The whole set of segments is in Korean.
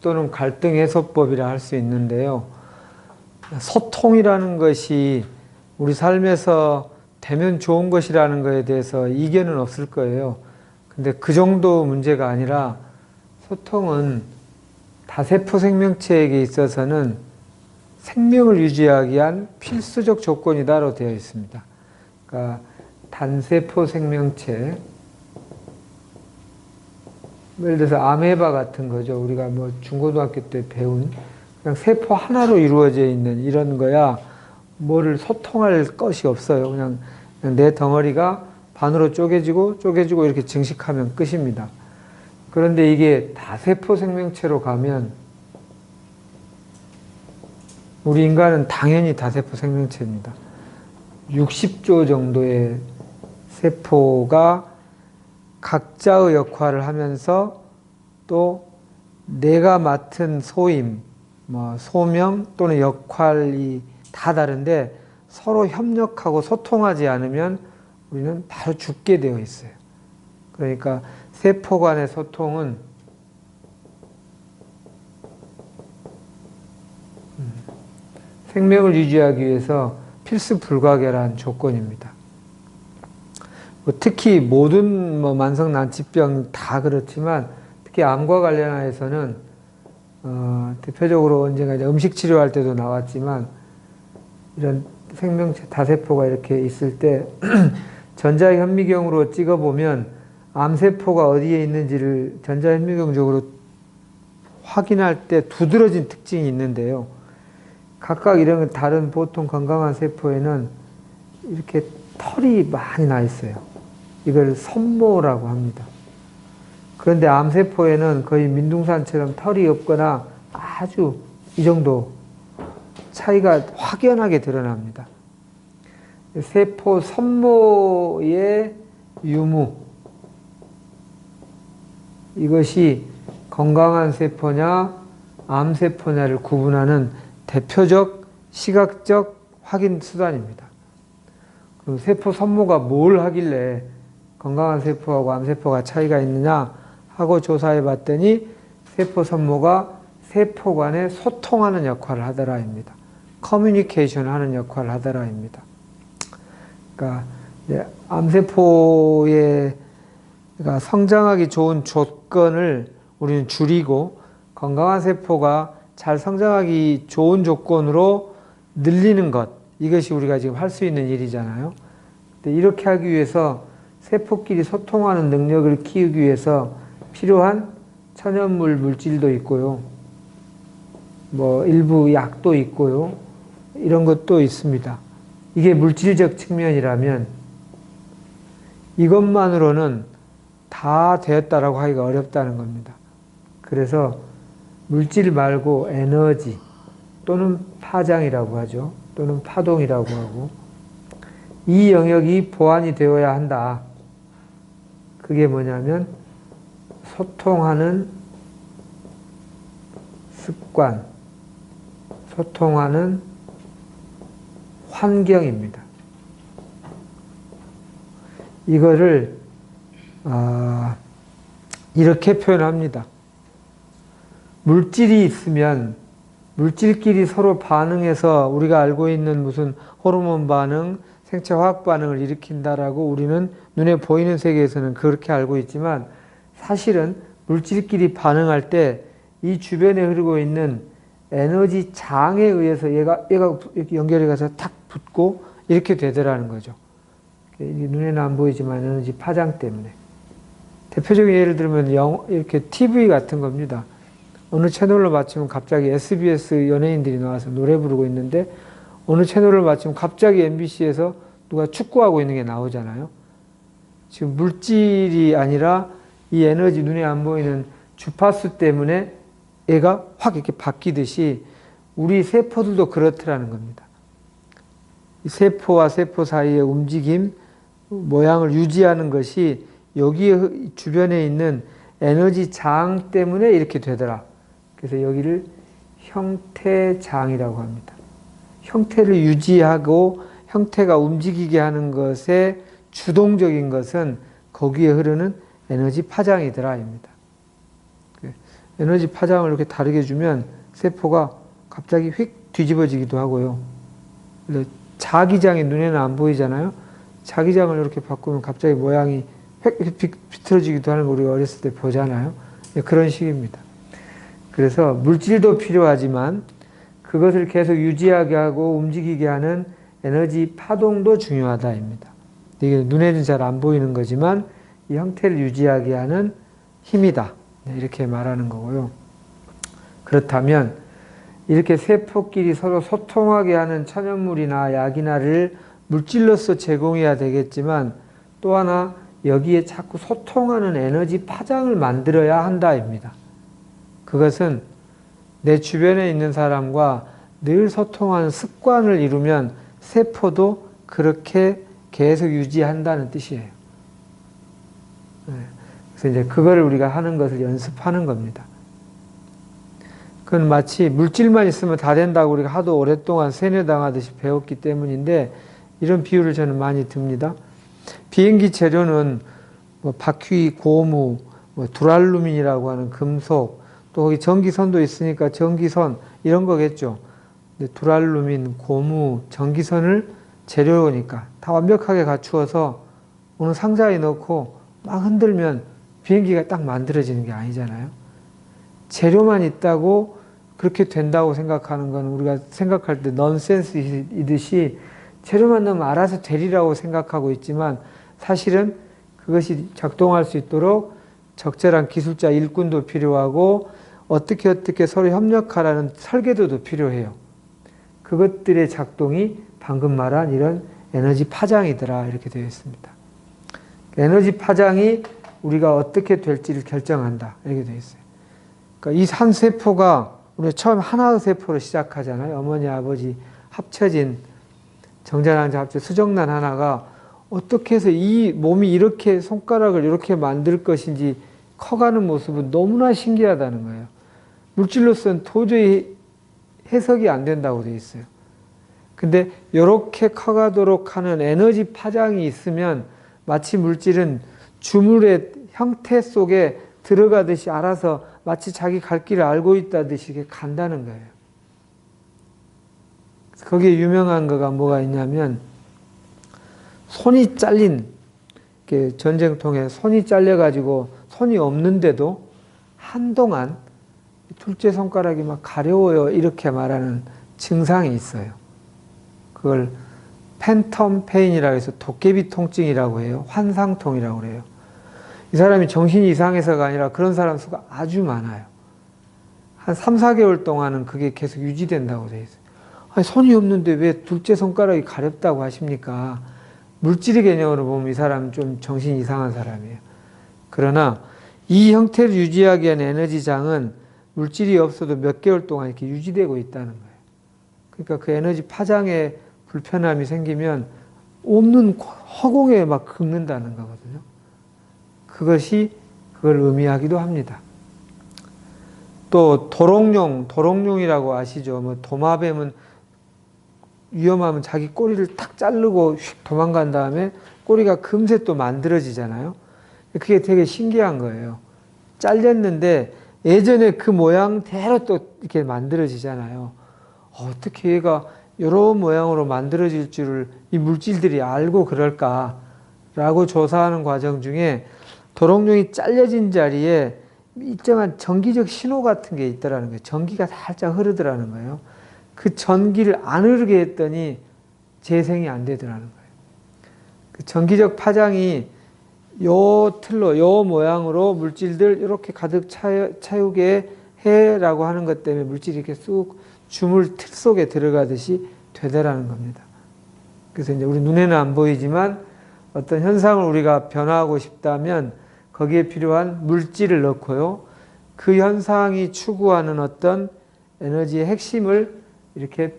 또는 갈등 해소법이라 할 수 있는데요. 소통이라는 것이 우리 삶에서 되면 좋은 것이라는 것에 대해서 이견은 없을 거예요. 근데 그 정도 문제가 아니라 소통은 다세포 생명체에게 있어서는 생명을 유지하기 위한 필수적 조건이다로 되어 있습니다. 그러니까 단세포 생명체, 예를 들어서 아메바 같은 거죠. 우리가 뭐 중고등학교 때 배운 그냥 세포 하나로 이루어져 있는 이런 거야 뭐를 소통할 것이 없어요. 그냥 내 덩어리가 반으로 쪼개지고 이렇게 증식하면 끝입니다. 그런데 이게 다세포 생명체로 가면 우리 인간은 당연히 다세포 생명체입니다. 60조 정도의 세포가 각자의 역할을 하면서 또 내가 맡은 소임, 소명 또는 역할이 다 다른데 서로 협력하고 소통하지 않으면 우리는 바로 죽게 되어 있어요. 그러니까 세포 간의 소통은 생명을 유지하기 위해서 필수 불가결한 조건입니다. 특히 모든 만성 난치병 다 그렇지만 특히 암과 관련해서는 대표적으로 언젠가 음식 치료할 때도 나왔지만 이런 생명체 다세포가 이렇게 있을 때 전자현미경으로 찍어보면 암세포가 어디에 있는지를 전자현미경적으로 확인할 때 두드러진 특징이 있는데요. 각각 이런 다른 보통 건강한 세포에는 이렇게 털이 많이 나 있어요. 이걸 선모라고 합니다. 그런데 암세포에는 거의 민둥산처럼 털이 없거나 아주 이 정도 차이가 확연하게 드러납니다. 세포 선모의 유무, 이것이 건강한 세포냐 암세포냐를 구분하는 대표적 시각적 확인 수단입니다. 그럼 세포 선모가 뭘 하길래 건강한 세포하고 암세포가 차이가 있느냐 하고 조사해 봤더니 세포 선모가 세포 간에 소통하는 역할을 하더라입니다. 커뮤니케이션 하는 역할을 하더라입니다. 그러니까 암세포의 성장하기 좋은 조건을 우리는 줄이고 건강한 세포가 잘 성장하기 좋은 조건으로 늘리는 것, 이것이 우리가 지금 할 수 있는 일이잖아요. 근데 이렇게 하기 위해서 세포끼리 소통하는 능력을 키우기 위해서 필요한 천연물 물질도 있고요. 일부 약도 있고요. 이런 것도 있습니다. 이게 물질적 측면이라면 이것만으로는 다 되었다라고 하기가 어렵다는 겁니다. 그래서 물질 말고 에너지 또는 파장이라고 하죠. 또는 파동이라고 하고 이 영역이 보완이 되어야 한다. 그게 뭐냐면 소통하는 습관, 소통하는 환경입니다. 이거를 이렇게 표현합니다. 물질이 있으면 물질끼리 서로 반응해서 우리가 알고 있는 무슨 호르몬 반응, 생체 화학 반응을 일으킨다라고 우리는 눈에 보이는 세계에서는 그렇게 알고 있지만 사실은 물질끼리 반응할 때 이 주변에 흐르고 있는 에너지 장에 의해서 얘가 이렇게 연결이 가서 탁 붙고 이렇게 되더라는 거죠. 눈에는 안 보이지만 에너지 파장 때문에. 대표적인 예를 들면 이렇게 TV 같은 겁니다. 어느 채널로 맞추면 갑자기 SBS 연예인들이 나와서 노래 부르고 있는데 어느 채널을 맞추면 갑자기 MBC에서 누가 축구하고 있는 게 나오잖아요. 지금 물질이 아니라 이 에너지 눈에 안 보이는 주파수 때문에 얘가 확 이렇게 바뀌듯이 우리 세포들도 그렇더라는 겁니다. 이 세포와 세포 사이의 움직임, 모양을 유지하는 것이 여기 주변에 있는 에너지 장 때문에 이렇게 되더라. 그래서 여기를 형태장이라고 합니다. 형태를 유지하고 형태가 움직이게 하는 것에 주동적인 것은 거기에 흐르는 에너지 파장이더라입니다. 에너지 파장을 이렇게 다르게 주면 세포가 갑자기 휙 뒤집어지기도 하고요. 자기장이 눈에는 안 보이잖아요. 자기장을 이렇게 바꾸면 갑자기 모양이 휙 비틀어지기도 하는 거 우리가 어렸을 때 보잖아요. 그런 식입니다. 그래서 물질도 필요하지만 그것을 계속 유지하게 하고 움직이게 하는 에너지 파동도 중요하다입니다. 이게 눈에는 잘 안 보이는 거지만 이 형태를 유지하게 하는 힘이다. 이렇게 말하는 거고요. 그렇다면 이렇게 세포끼리 서로 소통하게 하는 천연물이나 약이나를 물질로서 제공해야 되겠지만 또 하나 여기에 자꾸 소통하는 에너지 파장을 만들어야 한다입니다. 그것은 내 주변에 있는 사람과 늘 소통하는 습관을 이루면 세포도 그렇게 계속 유지한다는 뜻이에요. 그래서 이제 그거를 우리가 하는 것을 연습하는 겁니다. 그건 마치 물질만 있으면 다 된다고 우리가 하도 오랫동안 세뇌당하듯이 배웠기 때문인데 이런 비유를 저는 많이 듭니다. 비행기 재료는 뭐 바퀴, 고무, 뭐 두랄루민이라고 하는 금속, 또 거기 전기선도 있으니까 전기선 이런 거겠죠. 근데 두랄루민, 고무, 전기선을 재료니까 다 완벽하게 갖추어서 어느 상자에 넣고 막 흔들면 비행기가 딱 만들어지는 게 아니잖아요. 재료만 있다고 그렇게 된다고 생각하는 건 우리가 생각할 때 넌센스이듯이 재료만 넣으면 알아서 되리라고 생각하고 있지만 사실은 그것이 작동할 수 있도록 적절한 기술자 일꾼도 필요하고 어떻게 서로 협력하라는 설계도도 필요해요. 그것들의 작동이 방금 말한 이런 에너지 파장이더라 이렇게 되어 있습니다. 에너지 파장이 우리가 어떻게 될지를 결정한다 이렇게 되어 있어요. 그러니까 이 한 세포가 우리가 처음 하나의 세포로 시작하잖아요. 어머니 아버지 합쳐진 정자랑자 합쳐 수정란 하나가 어떻게 해서 이 몸이 이렇게 손가락을 이렇게 만들 것인지 커가는 모습은 너무나 신기하다는 거예요. 물질로서는 도저히 해석이 안 된다고 되어 있어요. 근데 이렇게 커가도록 하는 에너지 파장이 있으면 마치 물질은 주물의 형태 속에 들어가듯이 알아서 마치 자기 갈 길을 알고 있다듯이 이렇게 간다는 거예요. 거기에 유명한 거가 뭐가 있냐면 손이 잘린 전쟁통에 손이 잘려가지고 손이 없는데도 한동안 둘째 손가락이 막 가려워요 이렇게 말하는 증상이 있어요. 그걸 팬텀 페인이라고 해서 도깨비 통증이라고 해요. 환상통이라고 해요. 이 사람이 정신이 이상해서가 아니라 그런 사람 수가 아주 많아요. 한 3, 4개월 동안은 그게 계속 유지된다고 되어 있어요. 아니, 손이 없는데 왜 둘째 손가락이 가렵다고 하십니까? 물질의 개념으로 보면 이 사람은 좀 정신이 이상한 사람이에요. 그러나 이 형태를 유지하기 위한 에너지장은 물질이 없어도 몇 개월 동안 이렇게 유지되고 있다는 거예요. 그러니까 그 에너지 파장에 불편함이 생기면 없는 허공에 막 긁는다는 거거든요. 그것이 그걸 의미하기도 합니다. 또 도롱뇽이라고 아시죠? 뭐 도마뱀은 위험하면 자기 꼬리를 탁 자르고 휙 도망간 다음에 꼬리가 금세 또 만들어지잖아요. 그게 되게 신기한 거예요. 잘렸는데 예전에 그 모양대로 또 이렇게 만들어지잖아요. 어떻게 얘가 이런 모양으로 만들어질 줄을 이 물질들이 알고 그럴까라고 조사하는 과정 중에 도롱뇽이 잘려진 자리에 일정한 전기적 신호 같은 게 있더라는 거예요. 전기가 살짝 흐르더라는 거예요. 그 전기를 안 흐르게 했더니 재생이 안 되더라는 거예요. 그 전기적 파장이 요 틀로, 요 모양으로 물질들 이렇게 가득 차우게 해라고 하는 것 때문에 물질이 이렇게 쑥 주물 틀 속에 들어가듯이 되더라는 겁니다. 그래서 이제 우리 눈에는 안 보이지만 어떤 현상을 우리가 변화하고 싶다면 거기에 필요한 물질을 넣고요. 그 현상이 추구하는 어떤 에너지의 핵심을 이렇게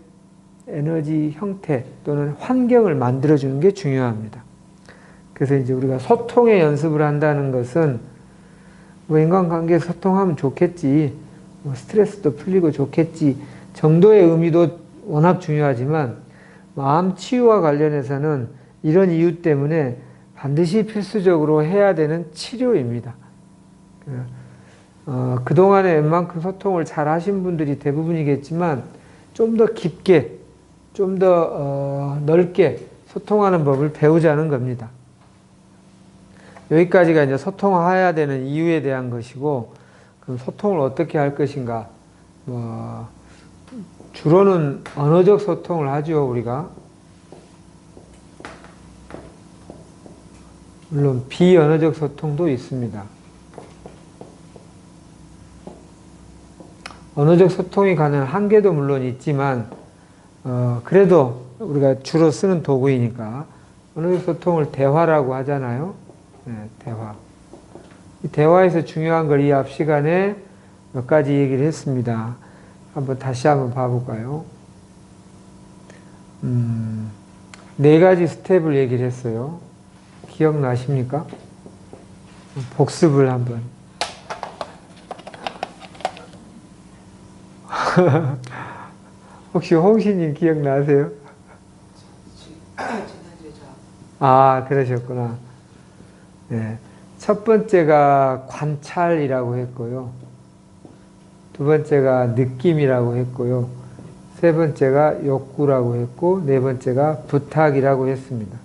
에너지 형태 또는 환경을 만들어주는 게 중요합니다. 그래서 이제 우리가 소통의 연습을 한다는 것은 뭐 인간관계에 소통하면 좋겠지, 뭐 스트레스도 풀리고 좋겠지 정도의 의미도 워낙 중요하지만 마음 치유와 관련해서는 이런 이유 때문에 반드시 필수적으로 해야 되는 치료입니다. 그동안에 웬만큼 소통을 잘 하신 분들이 대부분이겠지만 좀 더 깊게, 좀 더 넓게 소통하는 법을 배우자는 겁니다. 여기까지가 이제 소통해야 되는 이유에 대한 것이고, 그럼 소통을 어떻게 할 것인가? 주로는 언어적 소통을 하죠, 우리가. 물론 비언어적 소통도 있습니다. 언어적 소통이 가능한 한계도 물론 있지만 그래도 우리가 주로 쓰는 도구이니까 언어적 소통을 대화라고 하잖아요. 네, 대화. 이 대화에서 중요한 걸 이 앞 시간에 몇 가지 얘기를 했습니다. 다시 한번 봐볼까요? 4가지 스텝을 얘기를 했어요. 기억나십니까? 복습을 한번. 혹시 홍시님 기억나세요? 아, 그러셨구나. 네. 첫 번째가 관찰이라고 했고요. 두 번째가 느낌이라고 했고요. 세 번째가 욕구라고 했고, 네 번째가 부탁이라고 했습니다.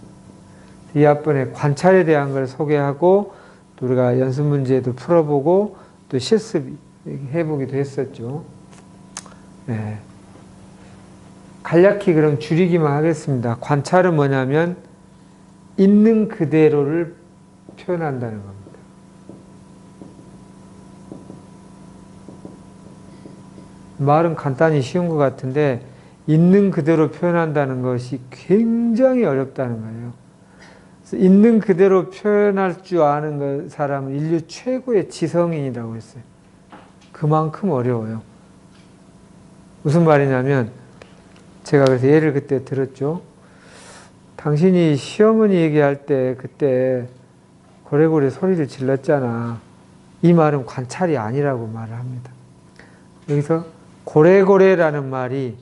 이 앞번에 관찰에 대한 걸 소개하고, 또 우리가 연습 문제도 풀어보고, 또 실습해보기도 했었죠. 네. 간략히 그럼 줄이기만 하겠습니다. 관찰은 뭐냐면, 있는 그대로를 표현한다는 겁니다. 말은 간단히 쉬운 것 같은데 있는 그대로 표현한다는 것이 굉장히 어렵다는 거예요. 그래서 있는 그대로 표현할 줄 아는 사람은 인류 최고의 지성인이라고 했어요. 그만큼 어려워요. 무슨 말이냐면 제가 그래서 예를 그때 들었죠. 당신이 시어머니 얘기할 때 그때 고래고래 소리를 질렀잖아. 이 말은 관찰이 아니라고 말을 합니다. 여기서 고래고래라는 말이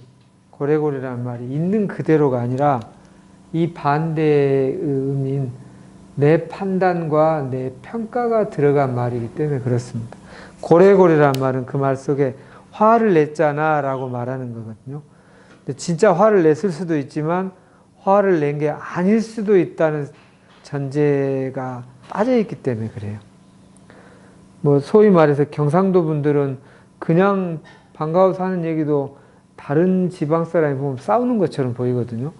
있는 그대로가 아니라 이 반대의 의미인 내 판단과 내 평가가 들어간 말이기 때문에 그렇습니다. 고래고래라는 말은 그 말 속에 화를 냈잖아 라고 말하는 거거든요. 근데 진짜 화를 냈을 수도 있지만 화를 낸 게 아닐 수도 있다는 전제가 빠져있기 때문에 그래요. 소위 말해서 경상도 분들은 그냥 반가워서 하는 얘기도 다른 지방 사람이 보면 싸우는 것처럼 보이거든요.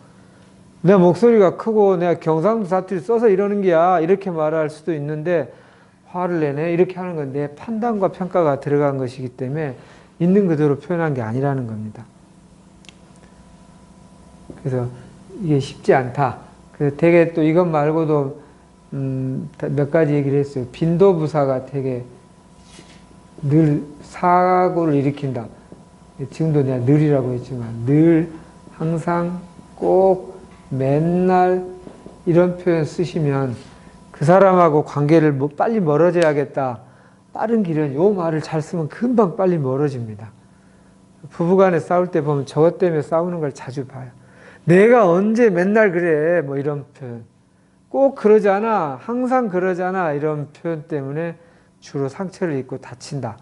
내 목소리가 크고 내가 경상도 사투리 써서 이러는 게야 이렇게 말할 수도 있는데 화를 내네 이렇게 하는 건 내 판단과 평가가 들어간 것이기 때문에 있는 그대로 표현한 게 아니라는 겁니다. 그래서 이게 쉽지 않다. 그래서 되게 또 이것 말고도 몇 가지 얘기를 했어요. 빈도부사가 되게 늘 사고를 일으킨다. 지금도 내가 늘이라고 했지만 늘, 항상, 꼭, 맨날 이런 표현 쓰시면 그 사람하고 관계를 빨리 멀어져야겠다. 빠른 길은 요 말을 잘 쓰면 금방 빨리 멀어집니다. 부부간에 싸울 때 보면 저것 때문에 싸우는 걸 자주 봐요. 내가 언제 맨날 그래 이런 표현. 꼭 그러잖아. 항상 그러잖아. 이런 표현 때문에 주로 상처를 입고 다친다.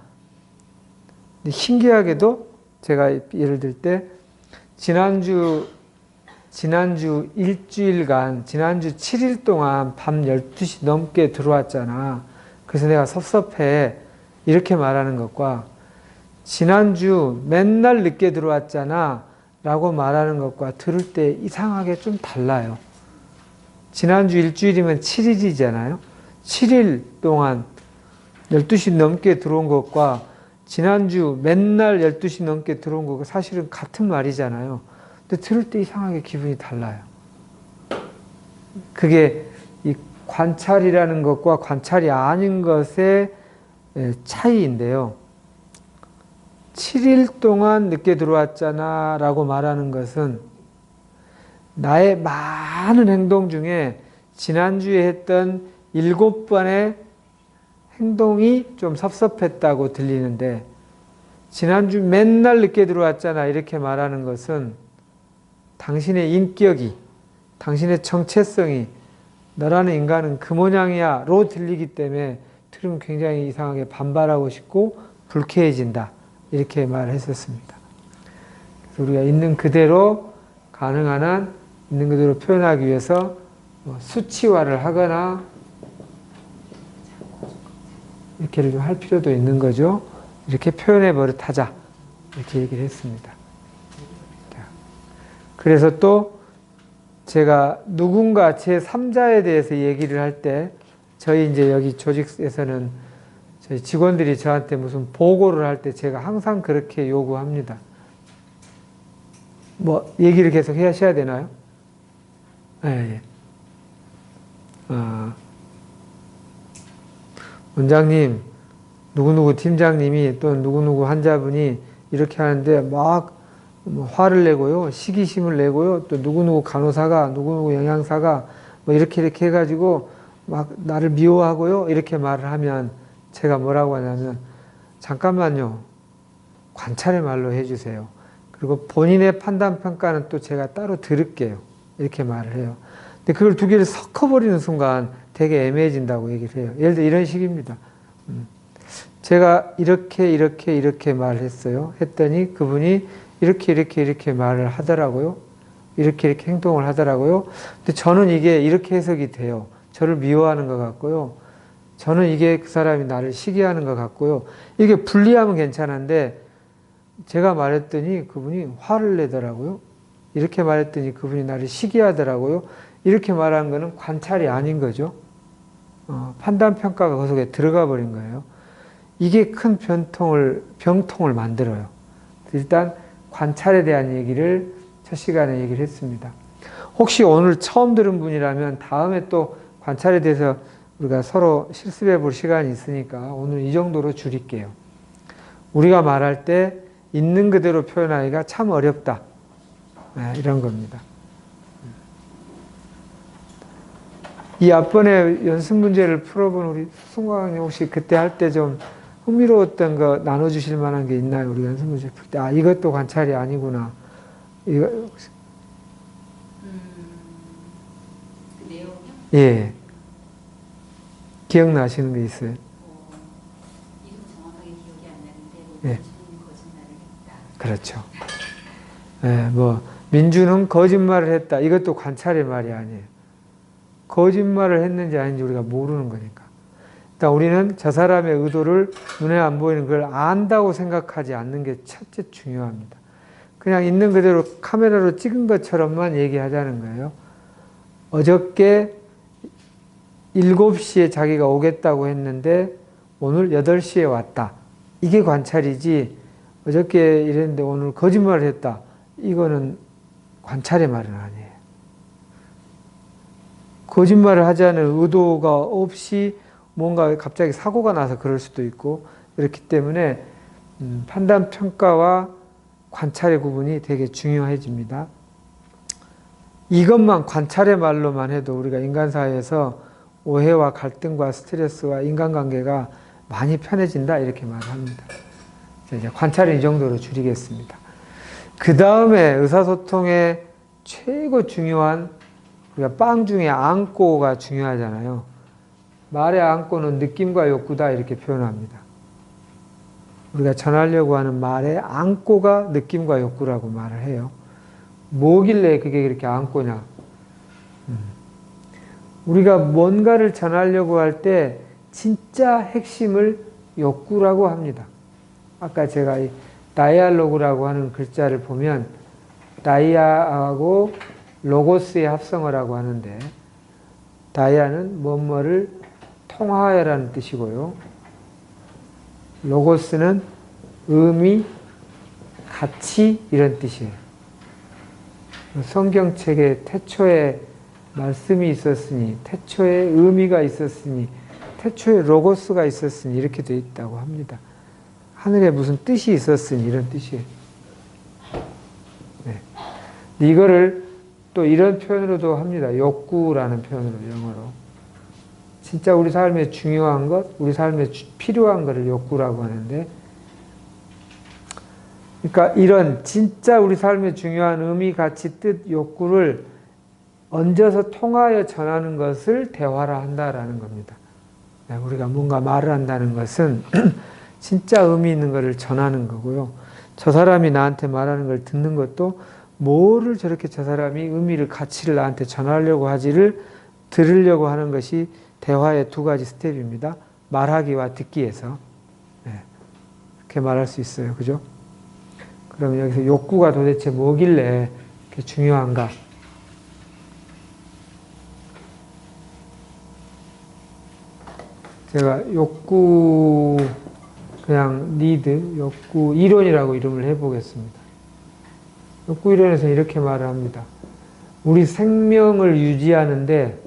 근데 신기하게도 제가 예를 들 때 지난주 일주일간 지난주 7일 동안 밤 12시 넘게 들어왔잖아. 그래서 내가 섭섭해. 이렇게 말하는 것과 지난주 맨날 늦게 들어왔잖아. 라고 말하는 것과 들을 때 이상하게 좀 달라요. 지난주 일주일이면 7일이잖아요. 7일 동안 12시 넘게 들어온 것과 지난주 맨날 12시 넘게 들어온 것과 사실은 같은 말이잖아요. 근데 들을 때 이상하게 기분이 달라요. 그게 이 관찰이라는 것과 관찰이 아닌 것의 차이인데요. 7일 동안 늦게 들어왔잖아 라고 말하는 것은 나의 많은 행동 중에 지난주에 했던 7번의 행동이 좀 섭섭했다고 들리는데 지난주 맨날 늦게 들어왔잖아 이렇게 말하는 것은 당신의 인격이, 당신의 정체성이 너라는 인간은 그 모양이야 로 들리기 때문에 들으면 굉장히 이상하게 반발하고 싶고 불쾌해진다. 이렇게 말했었습니다. 그래서 우리가 있는 그대로 가능한 한 있는 그대로 표현하기 위해서 수치화를 하거나 이렇게를 좀 할 필요도 있는 거죠. 이렇게 표현해 버릇하자. 이렇게 얘기를 했습니다. 그래서 또 제가 누군가 제3자에 대해서 얘기를 할 때 저희 이제 여기 조직에서는 저희 직원들이 저한테 무슨 보고를 할 때 제가 항상 그렇게 요구합니다. 뭐 얘기를 계속 하셔야 되나요? 예. 원장님, 누구누구 팀장님이 또 누구누구 환자분이 이렇게 하는데 막 화를 내고요, 시기심을 내고요, 또 누구누구 간호사가, 누구누구 영양사가 뭐 이렇게 해가지고 막 나를 미워하고요, 이렇게 말을 하면 제가 뭐라고 하냐면, 잠깐만요, 관찰의 말로 해주세요. 그리고 본인의 판단, 평가는 또 제가 따로 들을게요. 이렇게 말을 해요. 근데 그걸 두 개를 섞어버리는 순간 되게 애매해진다고 얘기를 해요. 예를 들어 이런 식입니다. 제가 이렇게 말을 했어요. 했더니 그분이 이렇게 말을 하더라고요. 이렇게 행동을 하더라고요. 근데 저는 이게 이렇게 해석이 돼요. 저를 미워하는 것 같고요. 저는 이게 그 사람이 나를 시기하는 것 같고요. 이게 분리하면 괜찮은데 제가 말했더니 그분이 화를 내더라고요. 이렇게 말했더니 그분이 나를 시기하더라고요. 이렇게 말하는 거는 관찰이 아닌 거죠. 판단, 평가가 그 속에 들어가 버린 거예요. 이게 큰 병통을 만들어요. 일단 관찰에 대한 얘기를 첫 시간에 얘기를 했습니다. 혹시 오늘 처음 들은 분이라면 다음에 또 관찰에 대해서 우리가 서로 실습해 볼 시간이 있으니까 오늘 이 정도로 줄일게요. 우리가 말할 때 있는 그대로 표현하기가 참 어렵다. 이런 겁니다. 이 앞번에 연습 문제를 풀어본 우리 수승광님 혹시 그때 할 때 좀 흥미로웠던 거 나눠주실 만한 게 있나요? 우리 연습 문제 풀 때. 이것도 관찰이 아니구나. 이거 혹시. 그 내용이요? 예. 기억나시는 게 있어요? 이름 정확하게 기억이 안 나는데 예. 민주는 거짓말을 했다. 그렇죠. 예, 뭐 민주는 거짓말을 했다. 이것도 관찰의 말이 아니에요. 거짓말을 했는지 아닌지 우리가 모르는 거니까. 일단 우리는 저 사람의 의도를 눈에 안 보이는 걸 안다고 생각하지 않는 게 첫째 중요합니다. 그냥 있는 그대로 카메라로 찍은 것처럼만 얘기하자는 거예요. 어저께 7시에 자기가 오겠다고 했는데 오늘 8시에 왔다. 이게 관찰이지 어저께 이랬는데 오늘 거짓말을 했다. 이거는 관찰의 말은 아니에요. 거짓말을 하자는 의도가 없이 뭔가 갑자기 사고가 나서 그럴 수도 있고 그렇기 때문에 판단, 평가와 관찰의 구분이 되게 중요해집니다. 이것만 관찰의 말로만 해도 우리가 인간사회에서 오해와 갈등과 스트레스와 인간관계가 많이 편해진다 이렇게 말합니다. 이제 관찰은 이 정도로 줄이겠습니다. 그 다음에 의사소통의 최고 중요한 우리가 빵 중에 안고가 중요하잖아요. 말의 안고는 느낌과 욕구다 이렇게 표현합니다. 우리가 전하려고 하는 말의 안고가 느낌과 욕구라고 말을 해요. 뭐길래 그게 그렇게 안고냐? 우리가 뭔가를 전하려고 할 때 진짜 핵심을 욕구라고 합니다. 아까 제가 이 다이알로그라고 하는 글자를 보면 다이아하고 로고스의 합성어라고 하는데 다이아는 뭐뭐를 통하여라는 뜻이고요. 로고스는 의미, 가치 이런 뜻이에요. 성경책에 태초에 말씀이 있었으니 태초에 의미가 있었으니 태초에 로고스가 있었으니 이렇게 되어 있다고 합니다. 하늘에 무슨 뜻이 있었으니 이런 뜻이에요. 네. 이거를 또 이런 표현으로도 합니다. 욕구라는 표현으로 영어로. 진짜 우리 삶에 중요한 것, 우리 삶에 필요한 것을 욕구라고 하는데 그러니까 이런 진짜 우리 삶에 중요한 의미, 가치, 뜻, 욕구를 얹어서 통하여 전하는 것을 대화라 한다라는 겁니다. 우리가 뭔가 말을 한다는 것은 진짜 의미 있는 것을 전하는 거고요. 저 사람이 나한테 말하는 걸 듣는 것도 뭐를 저렇게 저 사람이 의미를, 가치를 나한테 전하려고 하지를 들으려고 하는 것이 대화의 두 가지 스텝입니다. 말하기와 듣기에서. 이렇게 말할 수 있어요. 그죠? 그럼 여기서 욕구가 도대체 뭐길래 이렇게 중요한가? 제가 욕구, 그냥 need, 욕구 이론이라고 이름을 해보겠습니다. 욕구 이론에서 이렇게 말을 합니다. 우리 생명을 유지하는데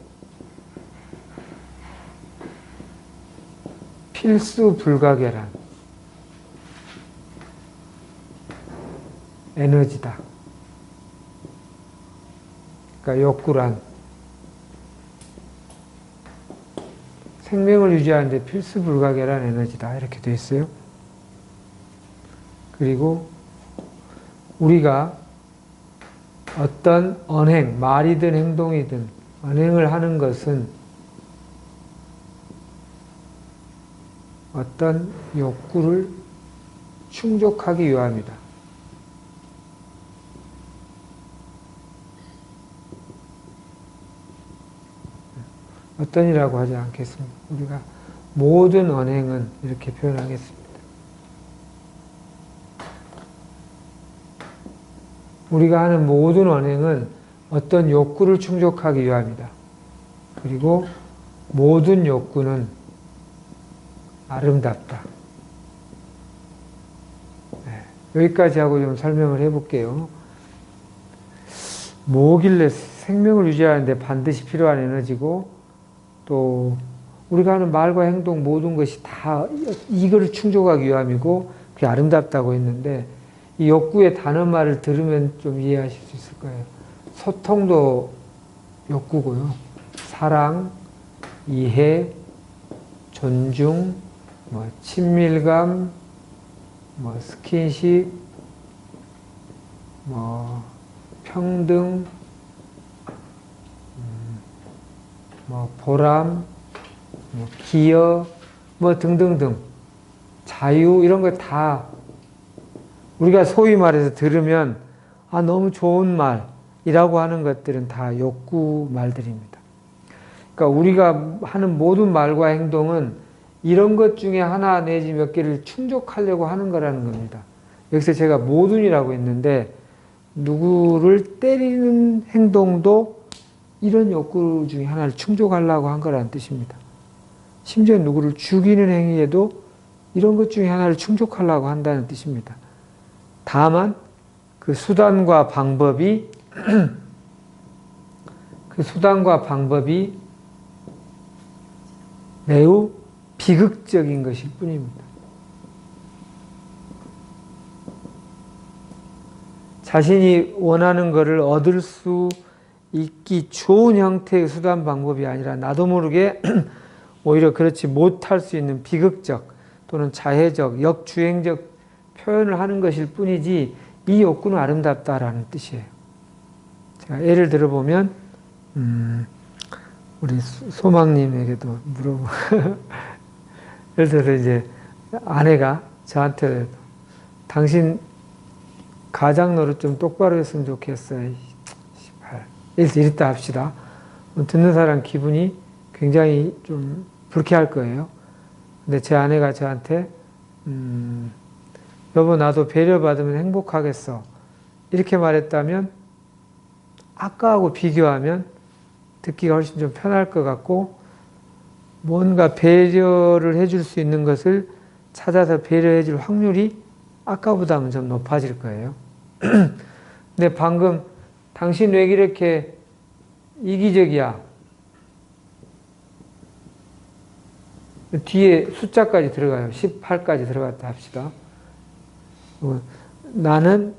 필수 불가결한 에너지다. 그러니까 욕구란 생명을 유지하는데 필수 불가결한 에너지다. 이렇게 되어 있어요. 그리고 우리가 어떤 언행, 말이든 행동이든 언행을 하는 것은 어떤 욕구를 충족하기 위함이다. 어떤이라고 하지 않겠습니다. 우리가 모든 언행은 이렇게 표현하겠습니다. 우리가 하는 모든 언행은 어떤 욕구를 충족하기 위함이다. 그리고 모든 욕구는 아름답다. 여기까지 하고 좀 설명을 해볼게요. 뭐길래 생명을 유지하는데 반드시 필요한 에너지고, 또 우리가 하는 말과 행동 모든 것이 다 이거를 충족하기 위함이고 그게 아름답다고 했는데, 이 욕구의 단어말을 들으면 좀 이해하실 수 있을 거예요. 소통도 욕구고요. 사랑, 이해, 존중, 친밀감, 스킨십, 평등, 보람, 기여, 등등등, 자유, 이런 거 다 우리가 소위 말해서 들으면 너무 좋은 말이라고 하는 것들은 다 욕구 말들입니다. 그러니까 우리가 하는 모든 말과 행동은 이런 것 중에 하나 내지 몇 개를 충족하려고 하는 거라는 겁니다. 여기서 제가 모든이라고 했는데, 누구를 때리는 행동도 이런 욕구 중에 하나를 충족하려고 한 거라는 뜻입니다. 심지어 누구를 죽이는 행위에도 이런 것 중에 하나를 충족하려고 한다는 뜻입니다. 다만 그 수단과 방법이 매우 비극적인 것일 뿐입니다. 자신이 원하는 것을 얻을 수 있기 좋은 형태의 수단 방법이 아니라 나도 모르게 오히려 그렇지 못할 수 있는 비극적 또는 자해적, 역주행적 표현을 하는 것일 뿐이지, 이 욕구는 아름답다라는 뜻이에요. 제가 예를 들어보면 우리 소망님에게도 물어보 예를 들어서 이제 아내가 저한테 당신 가장 노릇 좀 똑바로 했으면 좋겠어요. 이랬다 합시다. 듣는 사람 기분이 굉장히 좀 불쾌할 거예요. 근데 제 아내가 저한테 여보, 나도 배려받으면 행복하겠어, 이렇게 말했다면 아까하고 비교하면 듣기가 훨씬 좀 편할 것 같고, 뭔가 배려를 해줄 수 있는 것을 찾아서 배려해 줄 확률이 아까보다는 좀 높아질 거예요. 근데 방금 당신 왜 이렇게 이기적이야? 뒤에 숫자까지 들어가요. 18까지 들어갔다 합시다. 나도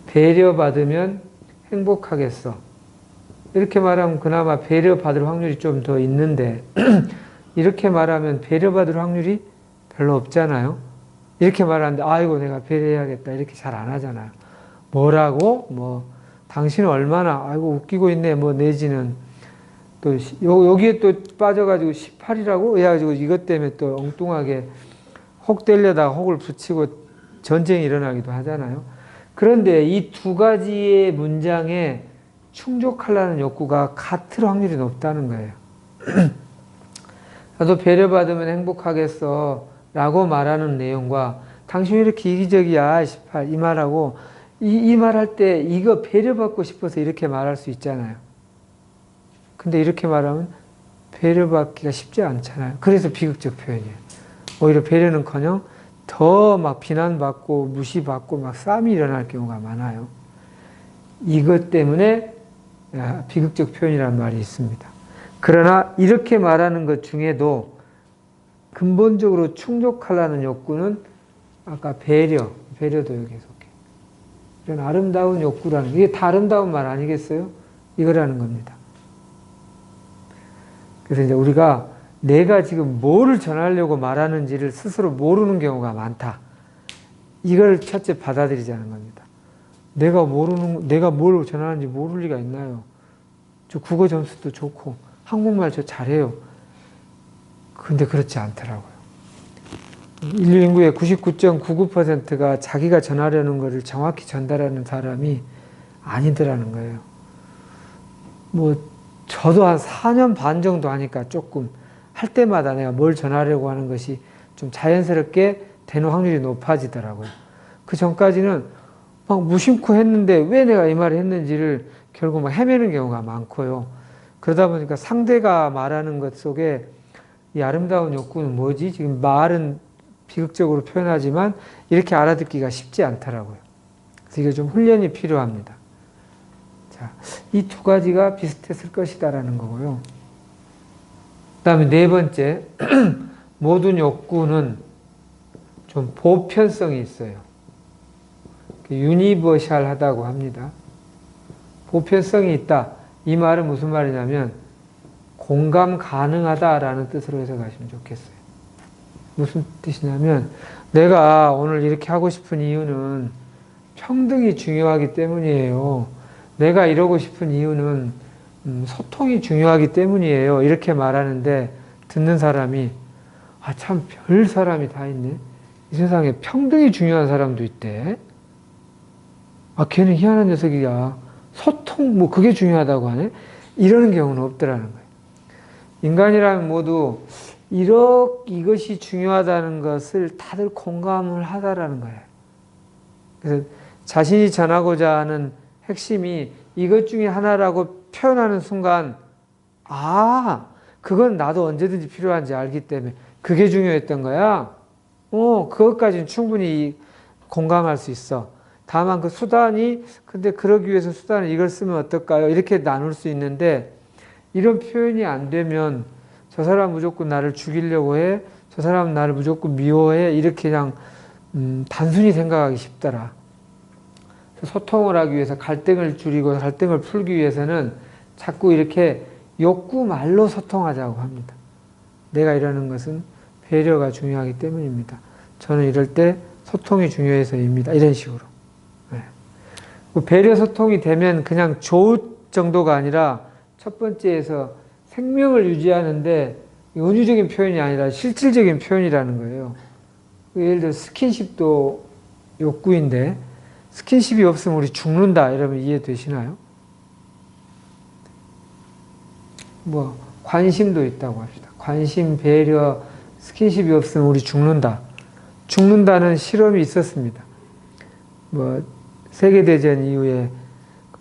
배려받으면 행복하겠어, 이렇게 말하면 그나마 배려받을 확률이 좀 더 있는데, 이렇게 말하면 배려받을 확률이 별로 없잖아요. 이렇게 말하는데 아이고 내가 배려해야겠다 이렇게 잘 안 하잖아요. 뭐라고? 당신은 얼마나 아이고 웃기고 있네 내지는 또 여기에 또 빠져가지고 18이라고 해가지고 이것 때문에 또 엉뚱하게 혹 되려다가 혹을 붙이고 전쟁이 일어나기도 하잖아요. 그런데 이 두 가지의 문장에 충족하려는 욕구가 같을 확률이 높다는 거예요. 나도 배려받으면 행복하겠어 라고 말하는 내용과 당신 왜 이렇게 이기적이야 18 이 말하고 이 말할 때 이거 배려받고 싶어서 이렇게 말할 수 있잖아요. 근데 이렇게 말하면 배려받기가 쉽지 않잖아요. 그래서 비극적 표현이에요. 오히려 배려는커녕 더 막 비난받고 무시받고 막 싸움이 일어날 경우가 많아요. 이것 때문에 비극적 표현이라는 말이 있습니다. 그러나 이렇게 말하는 것 중에도 근본적으로 충족하려는 욕구는 아까 배려도 여기에 속해. 이런 아름다운 욕구라는 이게 다 아름다운 말 아니겠어요? 이거라는 겁니다. 그래서 이제 우리가 내가 지금 뭐를 전하려고 말하는지를 스스로 모르는 경우가 많다. 이걸 첫째 받아들이자는 겁니다. 내가 뭘 전하는지 모를 리가 있나요? 저 국어 점수도 좋고 한국말 저 잘해요. 근데 그렇지 않더라고요. 인류 인구의 99.99%가 자기가 전하려는 것을 정확히 전달하는 사람이 아니더라는 거예요. 저도 한 4년 반 정도 하니까 조금 할 때마다 내가 뭘 전하려고 하는 것이 좀 자연스럽게 되는 확률이 높아지더라고요. 그 전까지는 막 무심코 했는데 왜 내가 이 말을 했는지를 결국 막 헤매는 경우가 많고요. 그러다 보니까 상대가 말하는 것 속에 이 아름다운 욕구는 뭐지? 지금 말은 비극적으로 표현하지만 이렇게 알아듣기가 쉽지 않더라고요. 그래서 이게 좀 훈련이 필요합니다. 자, 이 두 가지가 비슷했을 것이다라는 거고요. 그 다음에 네 번째, 모든 욕구는 좀 보편성이 있어요. 유니버셜하다고 합니다. 보편성이 있다. 이 말은 무슨 말이냐면 공감 가능하다라는 뜻으로 해석하시면 좋겠어요. 무슨 뜻이냐면 내가 오늘 이렇게 하고 싶은 이유는 평등이 중요하기 때문이에요. 내가 이러고 싶은 이유는 소통이 중요하기 때문이에요. 이렇게 말하는데 듣는 사람이 참 별 사람이 다 있네. 이 세상에 평등이 중요한 사람도 있대. 걔는 희한한 녀석이야. 소통 그게 중요하다고 하네. 이러는 경우는 없더라는 거예요. 인간이라면 모두 이것이 중요하다는 것을 다들 공감을 하다라는 거예요. 그래서 자신이 전하고자 하는 핵심이 이것 중에 하나라고 표현하는 순간 그건 나도 언제든지 필요한지 알기 때문에 그게 중요했던 거야. 그것까지는 충분히 공감할 수 있어. 다만 그 수단이 근데 그러기 위해서 수단을 이걸 쓰면 어떨까요? 이렇게 나눌 수 있는데 이런 표현이 안 되면 저 사람 무조건 나를 죽이려고 해. 저 사람은 나를 무조건 미워해. 이렇게 그냥 단순히 생각하기 쉽더라. 소통을 하기 위해서 갈등을 줄이고 갈등을 풀기 위해서는 자꾸 이렇게 욕구 말로 소통하자고 합니다. 내가 이러는 것은 배려가 중요하기 때문입니다. 저는 이럴 때 소통이 중요해서입니다. 이런 식으로. 배려 소통이 되면 그냥 좋을 정도가 아니라 첫 번째에서 생명을 유지하는데 은유적인 표현이 아니라 실질적인 표현이라는 거예요. 예를 들어 스킨십도 욕구인데 스킨십이 없으면 우리 죽는다 이러면 이해되시나요? 관심도 있다고 합시다. 관심, 배려, 스킨십이 없으면 우리 죽는다. 죽는다는 실험이 있었습니다. 세계대전 이후에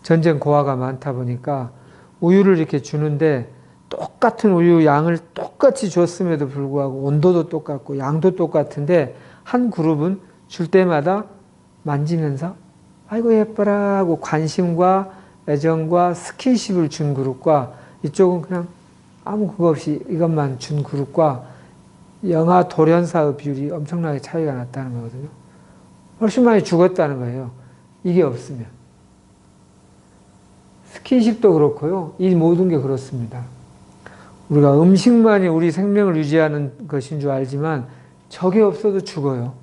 전쟁 고아가 많다 보니까 우유를 이렇게 주는데 똑같은 우유 양을 똑같이 줬음에도 불구하고 온도도 똑같고 양도 똑같은데 한 그룹은 줄 때마다 만지면서 아이고 예뻐라 하고 관심과 애정과 스킨십을 준 그룹과 이쪽은 그냥 아무 그거 없이 이것만 준 그룹과 영아 돌연사의 비율이 엄청나게 차이가 났다는 거거든요. 훨씬 많이 죽었다는 거예요. 이게 없으면. 스킨십도 그렇고요. 이 모든 게 그렇습니다. 우리가 음식만이 우리 생명을 유지하는 것인 줄 알지만 저게 없어도 죽어요.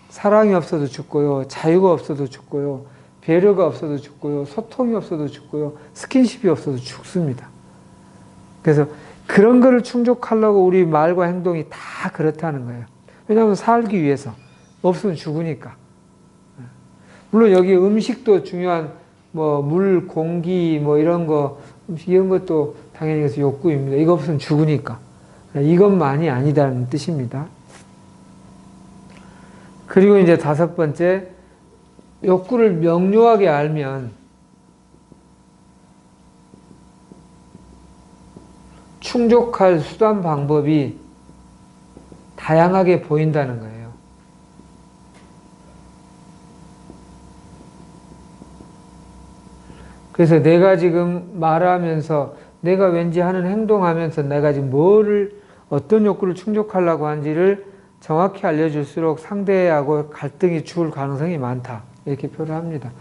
사랑이 없어도 죽고요. 자유가 없어도 죽고요. 배려가 없어도 죽고요. 소통이 없어도 죽고요. 스킨십이 없어도 죽습니다. 그래서 그런 거를 충족하려고 우리 말과 행동이 다 그렇다는 거예요. 왜냐하면 살기 위해서. 없으면 죽으니까. 물론 여기 음식도 중요한 뭐 물, 공기 뭐 이런 거 음식 이런 것도 당연히 그래서 욕구입니다. 이거 없으면 죽으니까. 이것만이 아니다는 뜻입니다. 그리고 이제 5번째, 욕구를 명료하게 알면 충족할 수단 방법이 다양하게 보인다는 거예요. 그래서 내가 지금 말하면서 내가 왠지 하는 행동하면서 내가 지금 어떤 욕구를 충족하려고 하는지를 정확히 알려줄수록 상대하고 갈등이 죽을 가능성이 많다. 이렇게 표현을 합니다.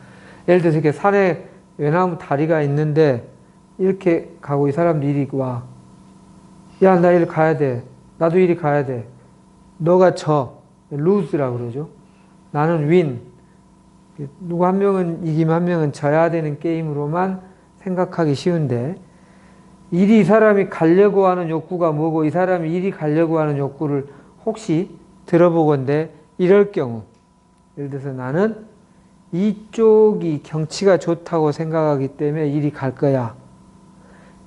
예를 들어서 이렇게 산에 외나무 다리가 있는데 이렇게 가고 이 사람도 이리 와. 야, 나 이리 가야 돼. 나도 이리 가야 돼. 너가 져. 루즈라고 그러죠. 나는 윈. 누구 한 명은 이기면 한 명은 져야 되는 게임으로만 생각하기 쉬운데 이리 이 사람이 가려고 하는 욕구가 뭐고 이 사람이 이리 가려고 하는 욕구를 혹시 들어보건대 이럴 경우 예를 들어서 나는 이쪽이 경치가 좋다고 생각하기 때문에 이리 갈 거야.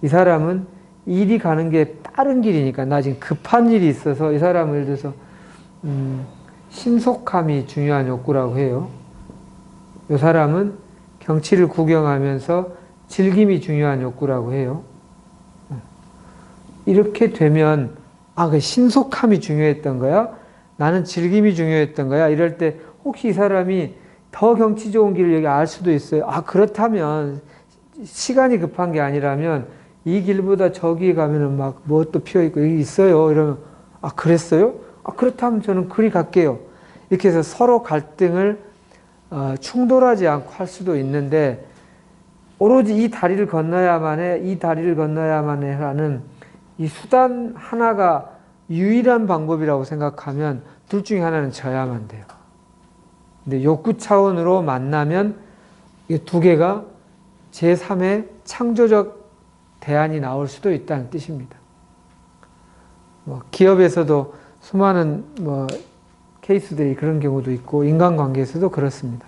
이 사람은 이리 가는 게 다른 길이니까 나 지금 급한 일이 있어서 이 사람은 예를 들어서 신속함이 중요한 욕구라고 해요. 이 사람은 경치를 구경하면서 즐김이 중요한 욕구라고 해요. 이렇게 되면 그 신속함이 중요했던 거야? 나는 즐김이 중요했던 거야? 이럴 때 혹시 이 사람이 더 경치 좋은 길을 여기 알 수도 있어요. 그렇다면 시간이 급한 게 아니라면 이 길보다 저기 가면은 막 무엇도 피어있고 여기 있어요. 이러면 그랬어요? 그렇다면 저는 그리 갈게요. 이렇게 해서 서로 갈등을 충돌하지 않고 할 수도 있는데 오로지 이 다리를 건너야만 해, 이 다리를 건너야만 해 하는 이 수단 하나가 유일한 방법이라고 생각하면 둘 중에 하나는 져야만 돼요. 근데 욕구 차원으로 만나면 이 두 개가 제3의 창조적 대안이 나올 수도 있다는 뜻입니다. 기업에서도 수많은 케이스들이 그런 경우도 있고 인간관계에서도 그렇습니다.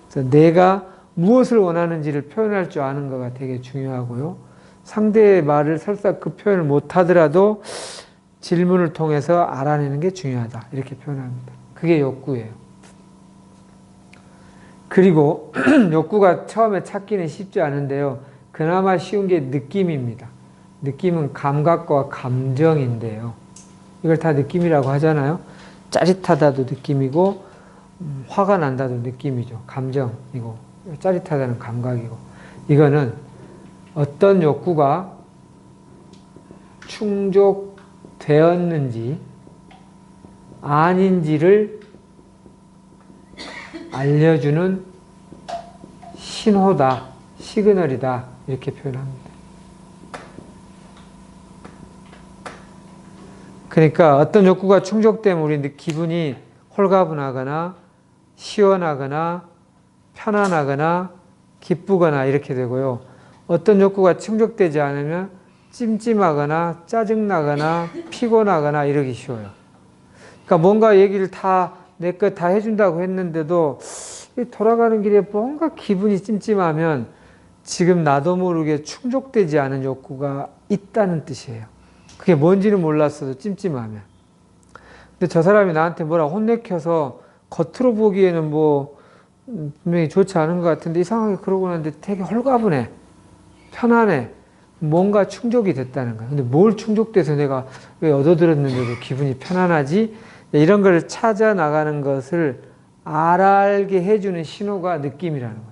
그래서 내가 무엇을 원하는지를 표현할 줄 아는 거가 되게 중요하고요. 상대의 말을 설사 그 표현을 못하더라도 질문을 통해서 알아내는 게 중요하다. 이렇게 표현합니다. 그게 욕구예요. 그리고 욕구가 처음에 찾기는 쉽지 않은데요. 그나마 쉬운 게 느낌입니다. 느낌은 감각과 감정인데요. 이걸 다 느낌이라고 하잖아요. 짜릿하다도 느낌이고 화가 난다도 느낌이죠. 감정이고 짜릿하다는 감각이고 이거는 어떤 욕구가 충족되었는지 아닌지를 알려주는 신호다, 시그널이다 이렇게 표현합니다. 그러니까 어떤 욕구가 충족되면 우리 기분이 홀가분하거나 시원하거나 편안하거나 기쁘거나 이렇게 되고요. 어떤 욕구가 충족되지 않으면 찜찜하거나 짜증나거나 피곤하거나 이러기 쉬워요. 그러니까 뭔가 얘기를 내 것 다 해준다고 했는데도 돌아가는 길에 뭔가 기분이 찜찜하면 지금 나도 모르게 충족되지 않은 욕구가 있다는 뜻이에요. 그게 뭔지는 몰랐어도 찜찜하면. 근데 저 사람이 나한테 뭐라 혼내켜서 겉으로 보기에는 분명히 좋지 않은 것 같은데 이상하게 그러고 나는데 되게 홀가분해. 편안해. 뭔가 충족이 됐다는 거야. 근데 뭘 충족돼서 내가 왜 얻어들었는데도 기분이 편안하지? 이런 걸 찾아 나가는 것을 알게 해주는 신호가 느낌이라는 겁니다.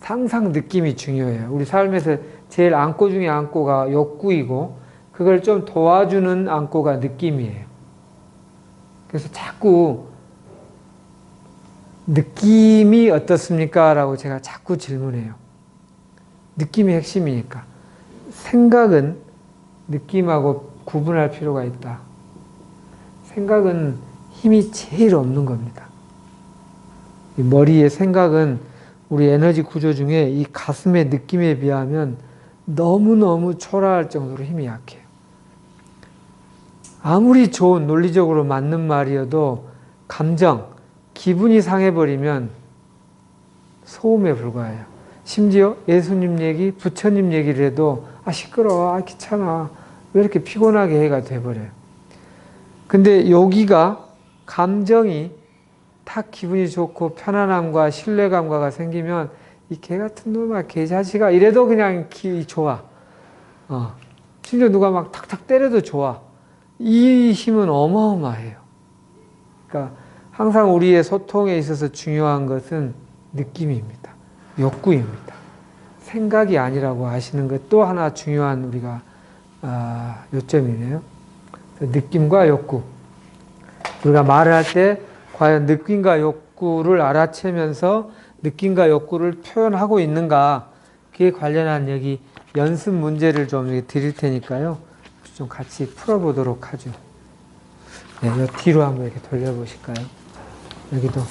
항상 느낌이 중요해요. 우리 삶에서 제일 안고 중에 안고가 욕구이고 그걸 좀 도와주는 안고가 느낌이에요. 그래서 자꾸 느낌이 어떻습니까? 라고 제가 자꾸 질문해요. 느낌이 핵심이니까. 생각은 느낌하고 구분할 필요가 있다. 생각은 힘이 제일 없는 겁니다. 머리의 생각은 우리 에너지 구조 중에 이 가슴의 느낌에 비하면 너무너무 초라할 정도로 힘이 약해요. 아무리 좋은 논리적으로 맞는 말이어도 감정, 기분이 상해버리면 소음에 불과해요. 심지어 예수님 얘기, 부처님 얘기를 해도 시끄러워, 귀찮아, 왜 이렇게 피곤하게 해가 돼버려요. 근데 여기가 감정이 딱 기분이 좋고 편안함과 신뢰감과가 생기면 이 개 같은 놈아, 개 자식아 이래도 그냥 좋아. 심지어 누가 막 탁탁 때려도 좋아. 이 힘은 어마어마해요. 그러니까 항상 우리의 소통에 있어서 중요한 것은 느낌입니다. 욕구입니다. 생각이 아니라고 하시는 것 또 하나 중요한 우리가 요점이네요. 느낌과 욕구. 우리가 말을 할 때 과연 느낌과 욕구를 알아채면서 느낌과 욕구를 표현하고 있는가, 그에 관련한 여기 연습 문제를 좀 드릴 테니까요. 좀 같이 풀어보도록 하죠. 네, 이 뒤로 한번 이렇게 돌려보실까요? 여기도.